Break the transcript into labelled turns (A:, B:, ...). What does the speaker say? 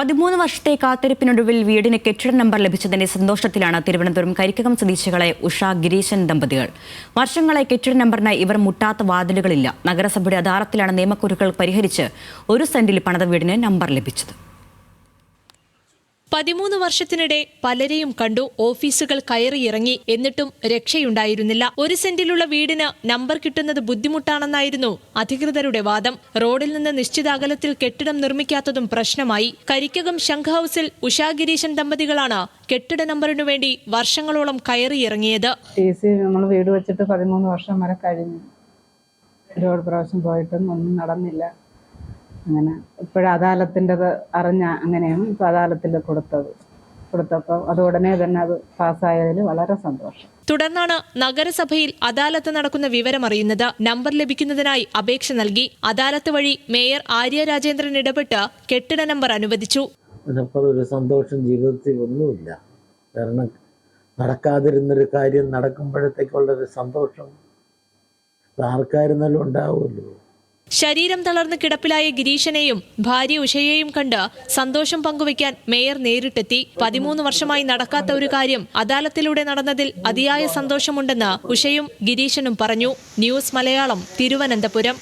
A: 13 വർഷത്തെ കാത്തിരിപ്പിനൊടുവിൽ വീടിന് കെട്ടിട നമ്പർ ലഭിച്ചതിന്റെ സന്തോഷത്തിലാണ് തിരുവനന്തപുരം കരിക്കകം സ്വദേശികളെ ഉഷ ഗിരീശൻ ദമ്പതികൾ. വർഷങ്ങളായി കെട്ടിട നമ്പറിനായി ഇവർ മുട്ടാത്ത വാതിലുകളില്ല. നഗരസഭയുടെ അദാലത്തിലാണ് നിയമക്കുരുക്കൾ പരിഹരിച്ച് 1 സെന്റിൽ പണിത വീടിന് നമ്പർ ലഭിച്ചത്.
B: 13 വർഷത്തിനിടെ പലരെയും കണ്ടു. ഓഫീസുകൾ കയറിയിറങ്ങി. എന്നിട്ടും രക്ഷയുണ്ടായിരുന്നില്ല. 1 സെന്റിലുള്ള വീടിന് നമ്പർ കിട്ടുന്നത് ബുദ്ധിമുട്ടാണെന്നായിരുന്നു അധികൃതരുടെ വാദം. റോഡിൽ നിന്ന് നിശ്ചിത അകലത്തിൽ കെട്ടിടം നിർമ്മിക്കാത്തതും പ്രശ്നമായി. കരിക്കകം ശംഖ് ഹൌസിൽ ഉഷാ ഗിരീശൻ ദമ്പതികളാണ് കെട്ടിട നമ്പറിനു വേണ്ടി വർഷങ്ങളോളം കയറിയിറങ്ങിയത്.
C: നമ്മൾ വീട് വെച്ചിട്ട് 13 വർഷം വരെ കഴിഞ്ഞു. ഒരുപാട് പ്രാവശ്യം പോയിട്ടൊന്നും ഒന്നും നടന്നില്ല. അങ്ങനെ ഇപ്പോഴും അദാലത്തിൻ്റെത് അറിഞ്ഞ അങ്ങനെയാണ് ഇപ്പോൾ അദാലത്തിൽ കൊടുത്തപ്പോൾ അത് ഉടനെ തന്നെ അത് പാസ്സായതിൽ വളരെ സന്തോഷം.
B: തുടർന്നാണ് നഗരസഭയിൽ അദാലത്ത് നടക്കുന്ന വിവരമറിയുന്നത്. നമ്പർ ലഭിക്കുന്നതിനായി അപേക്ഷ നൽകി. അദാലത്ത് വഴി മേയർ ആര്യ രാജേന്ദ്രൻ ഇടപെട്ട് കെട്ടിട നമ്പർ അനുവദിച്ചു.
D: ഒരു സന്തോഷം ജീവിതത്തിൽ ഒന്നുമില്ല. കാരണം നടക്കാതിരുന്നൊരു കാര്യം നടക്കുമ്പോഴത്തേക്കുള്ളൊരു സന്തോഷം ആർക്കായിരുന്നാലും ഉണ്ടാവുമല്ലോ.
B: ശരീരം തളർന്ന് കിടപ്പിലായ ഗിരീശനെയും ഭാര്യ ഉഷയെയും കണ്ട് സന്തോഷം പങ്കുവയ്ക്കാൻ മേയർ നേരിട്ടെത്തി. 13 വർഷമായി നടക്കാത്ത ഒരു കാര്യം അദാലത്തിലൂടെ നടന്നതിൽ അതിയായ സന്തോഷമുണ്ടെന്ന് ഉഷയും ഗിരീശനും പറഞ്ഞു. ന്യൂസ് മലയാളം, തിരുവനന്തപുരം.